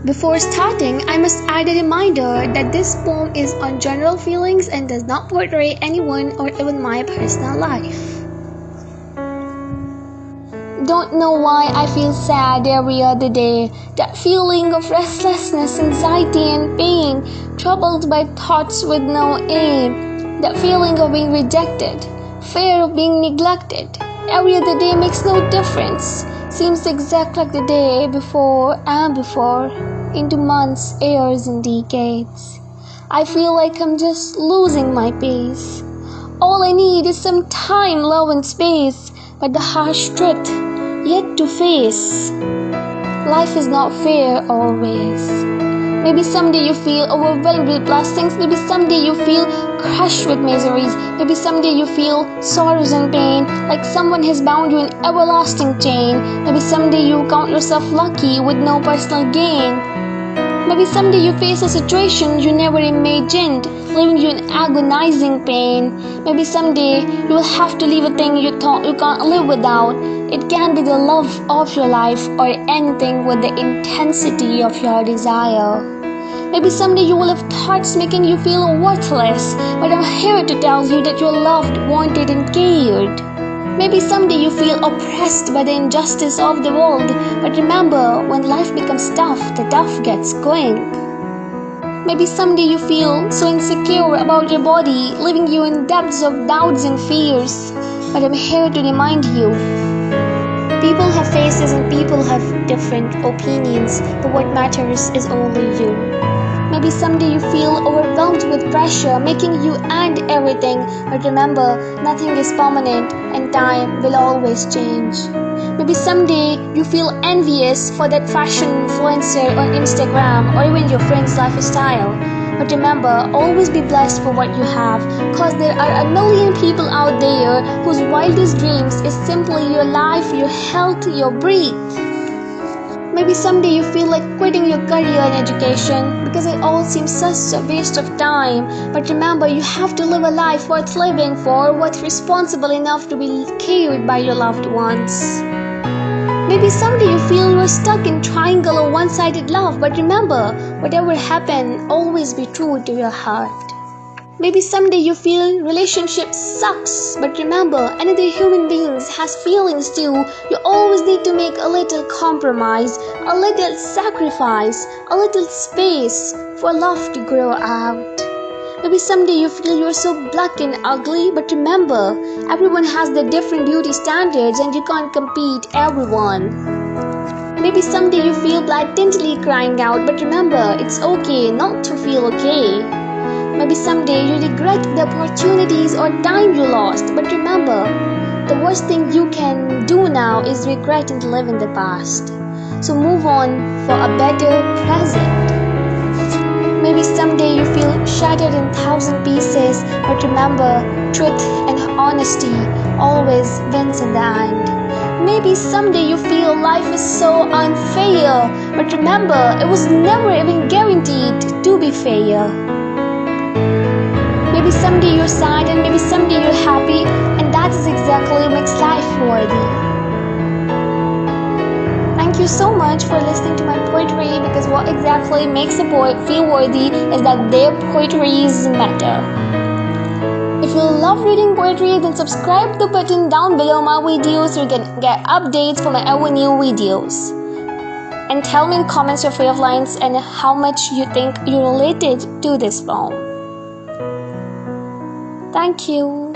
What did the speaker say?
Before starting, I must add a reminder that this poem is on general feelings and does not portray anyone or even my personal life. Don't know why I feel sad every other day. That feeling of restlessness, anxiety and pain, troubled by thoughts with no aim. That feeling of being rejected, fear of being neglected. Every other day makes no difference. Seems exact like the day before and before, into months, years and decades. I feel like I'm just losing my pace. All I need is some time, love and space, but the harsh truth yet to face. Life is not fair always. Maybe someday you feel overwhelmed with blessings. Maybe someday you feel crushed with miseries. Maybe someday you feel sorrows and pain, like someone has bound you in everlasting chain. Maybe someday you count yourself lucky with no personal gain. Maybe someday you face a situation you never imagined, leaving you in agonizing pain. Maybe someday you will have to leave a thing you thought you can't live without. It can be the love of your life or anything with the intensity of your desire. Maybe someday you will have thoughts making you feel worthless, but I'm here to tell you that you're loved, wanted and cared. Maybe someday you feel oppressed by the injustice of the world, but remember, when life becomes tough, the tough gets going. Maybe someday you feel so insecure about your body, leaving you in depths of doubts and fears, but I'm here to remind you. People have faces and people have different opinions, but what matters is only you. Maybe someday you feel overwhelmed with pressure, making you end everything, but remember, nothing is permanent and time will always change. Maybe someday you feel envious for that fashion influencer on Instagram or even your friend's lifestyle. But remember, always be blessed for what you have, cause there are a million people out there whose wildest dreams is simply your life, your health, your breath. Maybe someday you feel like quitting your career and education because it all seems such a waste of time. But remember, you have to live a life worth living for, worth responsible enough to be cared by your loved ones. Maybe someday you feel you're stuck in triangle or one-sided love, but remember, whatever happened, always be true to your heart. Maybe someday you feel relationship sucks, but remember, another human being has feelings too. You always need to make a little compromise, a little sacrifice, a little space for love to grow out. Maybe someday you feel you're so black and ugly, but remember, everyone has their different beauty standards and you can't compete everyone. Maybe someday you feel blatantly crying out, but remember, it's okay not to feel okay. Maybe someday you regret the opportunities or time you lost, but remember, the worst thing you can do now is regret and live in the past. So move on for a better present. Maybe someday you feel shattered in 1,000 pieces, but remember, truth and honesty always wins in the end. Maybe someday you feel life is so unfair, but remember, it was never even guaranteed to be fair. Maybe someday you're sad and maybe someday you're happy, and that is exactly what makes life worthy. Thank you so much for listening to my poetry, because what exactly makes a poet feel worthy is that their poetries matter. If you love reading poetry, then subscribe the button down below my videos so you can get updates for my ever new videos. And tell me in comments your favorite lines and how much you think you related to this poem. Thank you.